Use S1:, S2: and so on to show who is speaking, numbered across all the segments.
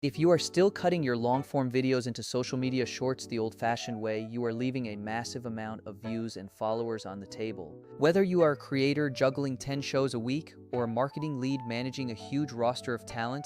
S1: If you are still cutting your long-form videos into social media shorts the old-fashioned way, you are leaving a massive amount of views and followers on the table. Whether you are a creator juggling 10 shows a week or a marketing lead managing a huge roster of talent,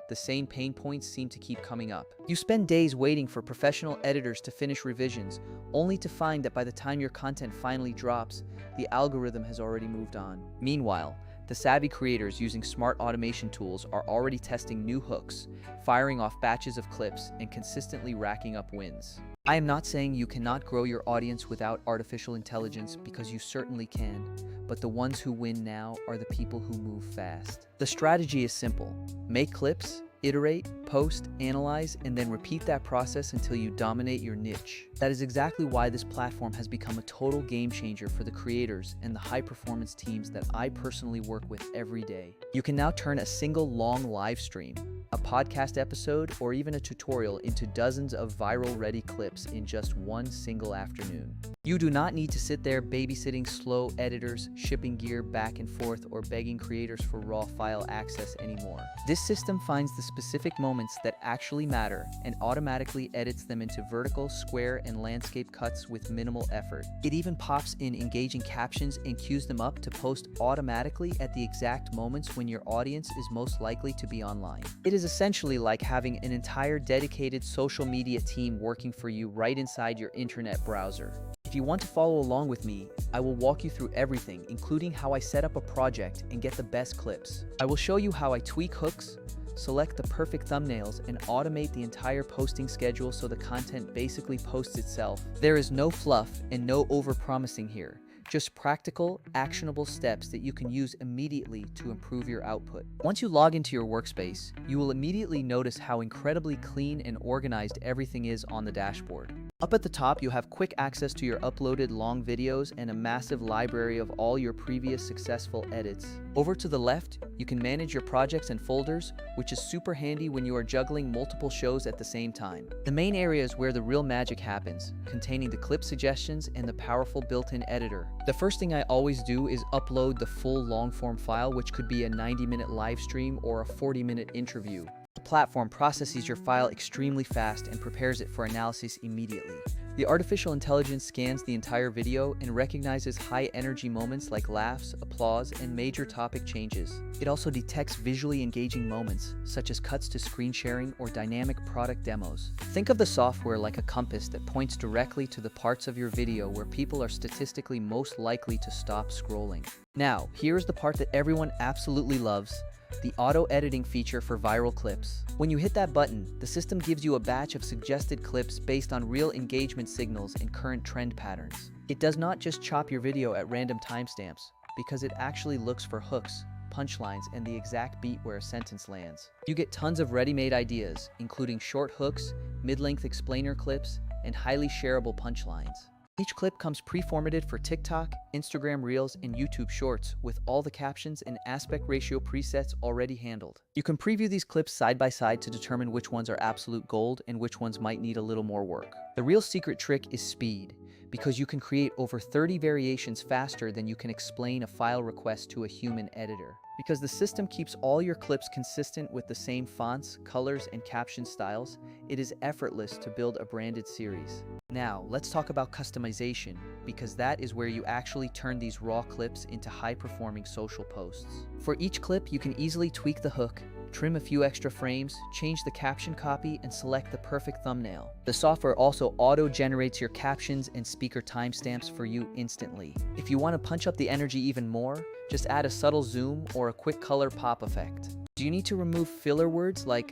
S1: the same pain points seem to keep coming up. You spend days waiting for professional editors to finish revisions, only to find that by the time your content finally drops, the algorithm has already moved on. Meanwhile, the savvy creators using smart automation tools are already testing new hooks, firing off batches of clips, and consistently racking up wins. I am not saying you cannot grow your audience without artificial intelligence, because you certainly can, but the ones who win now are the people who move fast. The strategy is simple. Make clips, iterate, post, analyze, and then repeat that process until you dominate your niche. That is exactly why this platform has become a total game changer for the creators and the high-performance teams that I personally work with every day. You can now turn a single long live stream, a podcast episode, or even a tutorial into dozens of viral-ready clips in just one single afternoon. You do not need to sit there babysitting slow editors, shipping gear back and forth, or begging creators for raw file access anymore. This system finds the specific moments that actually matter and automatically edits them into vertical, square, and landscape cuts with minimal effort. It even pops in engaging captions and cues them up to post automatically at the exact moments when your audience is most likely to be online. It is essentially like having an entire dedicated social media team working for you right inside your internet browser. If you want to follow along with me, I will walk you through everything, including how I set up a project and get the best clips. I will show you how I tweak hooks, select the perfect thumbnails, and automate the entire posting schedule so the content basically posts itself. There is no fluff and no over-promising here. Just practical, actionable steps that you can use immediately to improve your output. Once you log into your workspace, you will immediately notice how incredibly clean and organized everything is on the dashboard. Up at the top, you have quick access to your uploaded long videos and a massive library of all your previous successful edits. Over to the left, you can manage your projects and folders, which is super handy when you are juggling multiple shows at the same time. The main area is where the real magic happens, containing the clip suggestions and the powerful built-in editor. The first thing I always do is upload the full long-form file, which could be a 90-minute live stream or a 40-minute interview. The platform processes your file extremely fast and prepares it for analysis immediately. The artificial intelligence scans the entire video and recognizes high-energy moments like laughs, applause, and major topic changes. It also detects visually engaging moments, such as cuts to screen sharing or dynamic product demos. Think of the software like a compass that points directly to the parts of your video where people are statistically most likely to stop scrolling. Now, here's the part that everyone absolutely loves: the auto-editing feature for viral clips. When you hit that button, the system gives you a batch of suggested clips based on real engagement signals and current trend patterns. It does not just chop your video at random timestamps, because it actually looks for hooks, punchlines, and the exact beat where a sentence lands. You get tons of ready-made ideas, including short hooks, mid-length explainer clips, and highly shareable punchlines. Each clip comes pre-formatted for TikTok, Instagram Reels, and YouTube Shorts, with all the captions and aspect ratio presets already handled. You can preview these clips side by side to determine which ones are absolute gold and which ones might need a little more work. The real secret trick is speed, because you can create over 30 variations faster than you can explain a file request to a human editor. Because the system keeps all your clips consistent with the same fonts, colors, and caption styles, it is effortless to build a branded series. Now, let's talk about customization, because that is where you actually turn these raw clips into high-performing social posts. For each clip, you can easily tweak the hook, trim a few extra frames, change the caption copy, and select the perfect thumbnail. The software also auto-generates your captions and speaker timestamps for you instantly. If you want to punch up the energy even more, just add a subtle zoom or a quick color pop effect. Do you need to remove filler words like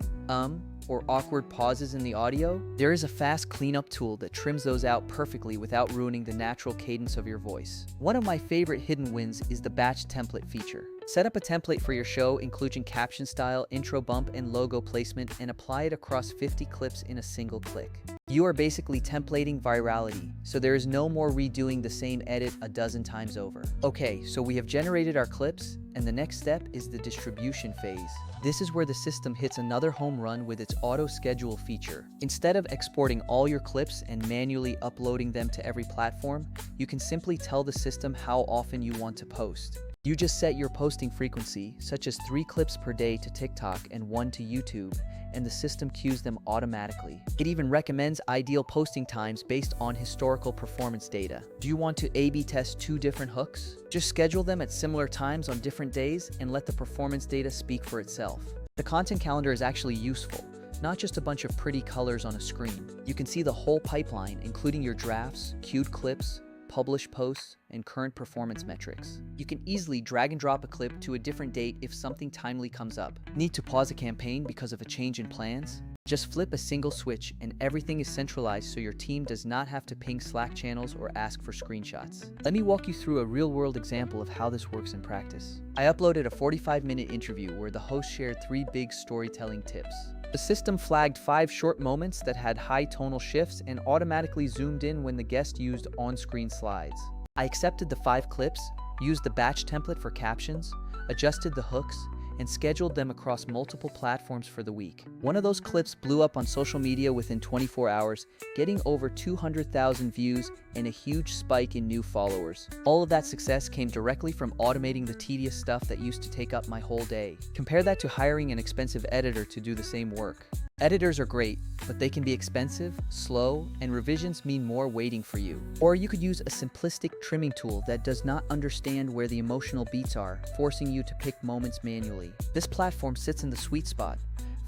S1: or awkward pauses in the audio? There is a fast cleanup tool that trims those out perfectly without ruining the natural cadence of your voice. One of my favorite hidden wins is the batch template feature. Set up a template for your show, including caption style, intro bump, and logo placement, and apply it across 50 clips in a single click. You are basically templating virality, so there is no more redoing the same edit a dozen times over. Okay, so we have generated our clips, and the next step is the distribution phase. This is where the system hits another home run with its auto schedule feature. Instead of exporting all your clips and manually uploading them to every platform, you can simply tell the system how often you want to post. You just set your posting frequency, such as 3 clips per day to TikTok and 1 to YouTube, and the system queues them automatically. It even recommends ideal posting times based on historical performance data. Do you want to A/B test 2 different hooks? Just schedule them at similar times on different days and let the performance data speak for itself. The content calendar is actually useful, not just a bunch of pretty colors on a screen. You can see the whole pipeline, including your drafts, queued clips, published posts, and current performance metrics. You can easily drag and drop a clip to a different date if something timely comes up. Need to pause a campaign because of a change in plans? Just flip a single switch and everything is centralized so your team does not have to ping Slack channels or ask for screenshots. Let me walk you through a real-world example of how this works in practice. I uploaded a 45-minute interview where the host shared 3 big storytelling tips. The system flagged 5 short moments that had high tonal shifts and automatically zoomed in when the guest used on-screen slides. I accepted the 5 clips, used the batch template for captions, adjusted the hooks, and scheduled them across multiple platforms for the week. One of those clips blew up on social media within 24 hours, getting over 200,000 views and a huge spike in new followers. All of that success came directly from automating the tedious stuff that used to take up my whole day. Compare that to hiring an expensive editor to do the same work. Editors are great, but they can be expensive, slow, and revisions mean more waiting for you. Or you could use a simplistic trimming tool that does not understand where the emotional beats are, forcing you to pick moments manually. This platform sits in the sweet spot,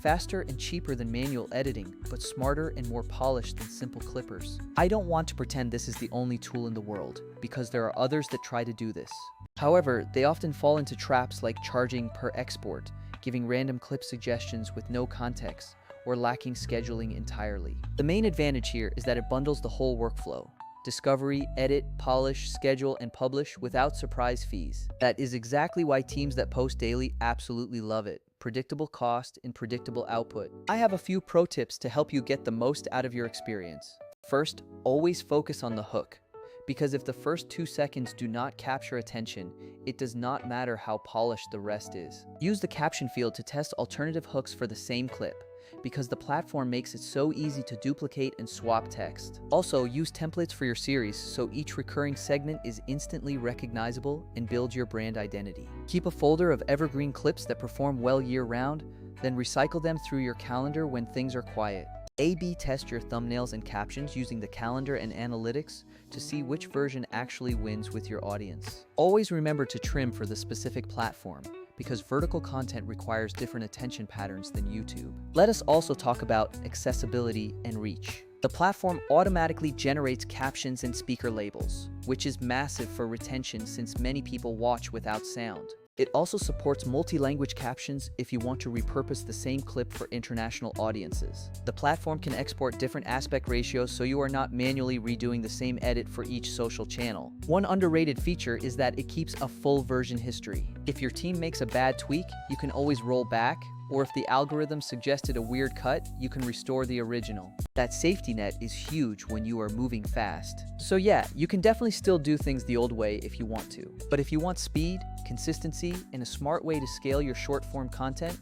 S1: faster and cheaper than manual editing, but smarter and more polished than simple clippers. I don't want to pretend this is the only tool in the world, because there are others that try to do this. However, they often fall into traps like charging per export, giving random clip suggestions with no context, or lacking scheduling entirely. The main advantage here is that it bundles the whole workflow: discovery, edit, polish, schedule, and publish without surprise fees. That is exactly why teams that post daily absolutely love it. Predictable cost and predictable output. I have a few pro tips to help you get the most out of your experience. First, always focus on the hook, because if the first 2 seconds do not capture attention, it does not matter how polished the rest is. Use the caption field to test alternative hooks for the same clip, because the platform makes it so easy to duplicate and swap text. Also, use templates for your series so each recurring segment is instantly recognizable and builds your brand identity. Keep a folder of evergreen clips that perform well year-round, then recycle them through your calendar when things are quiet. A/B test your thumbnails and captions using the calendar and analytics to see which version actually wins with your audience. Always remember to trim for the specific platform, because vertical content requires different attention patterns than YouTube. Let us also talk about accessibility and reach. The platform automatically generates captions and speaker labels, which is massive for retention since many people watch without sound. It also supports multi-language captions if you want to repurpose the same clip for international audiences. The platform can export different aspect ratios so you are not manually redoing the same edit for each social channel. One underrated feature is that it keeps a full version history. If your team makes a bad tweak, you can always roll back, or if the algorithm suggested a weird cut, you can restore the original. That safety net is huge when you are moving fast. So yeah, you can definitely still do things the old way if you want to. But if you want speed, consistency, and a smart way to scale your short-form content,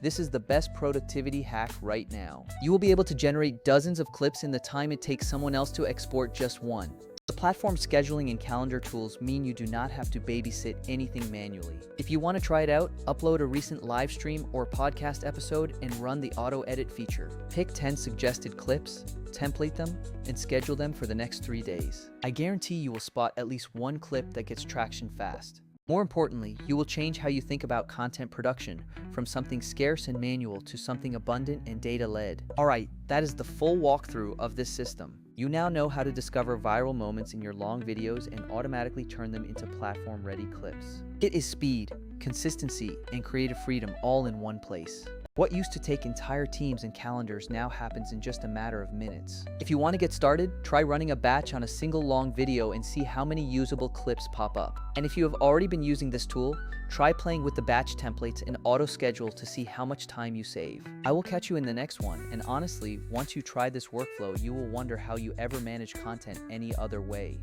S1: this is the best productivity hack right now. You will be able to generate dozens of clips in the time it takes someone else to export just one. The platform scheduling and calendar tools mean you do not have to babysit anything manually. If you want to try it out, upload a recent live stream or podcast episode and run the auto edit feature. Pick 10 suggested clips, template them, and schedule them for the next 3 days. I guarantee you will spot at least one clip that gets traction fast. More importantly, you will change how you think about content production, from something scarce and manual to something abundant and data-led. Alright, that is the full walkthrough of this system. You now know how to discover viral moments in your long videos and automatically turn them into platform-ready clips. It is speed, consistency, and creative freedom all in one place. What used to take entire teams and calendars now happens in just a matter of minutes. If you want to get started, try running a batch on a single long video and see how many usable clips pop up. And if you have already been using this tool, try playing with the batch templates and auto schedule to see how much time you save. I will catch you in the next one, and honestly, once you try this workflow, you will wonder how you ever manage content any other way.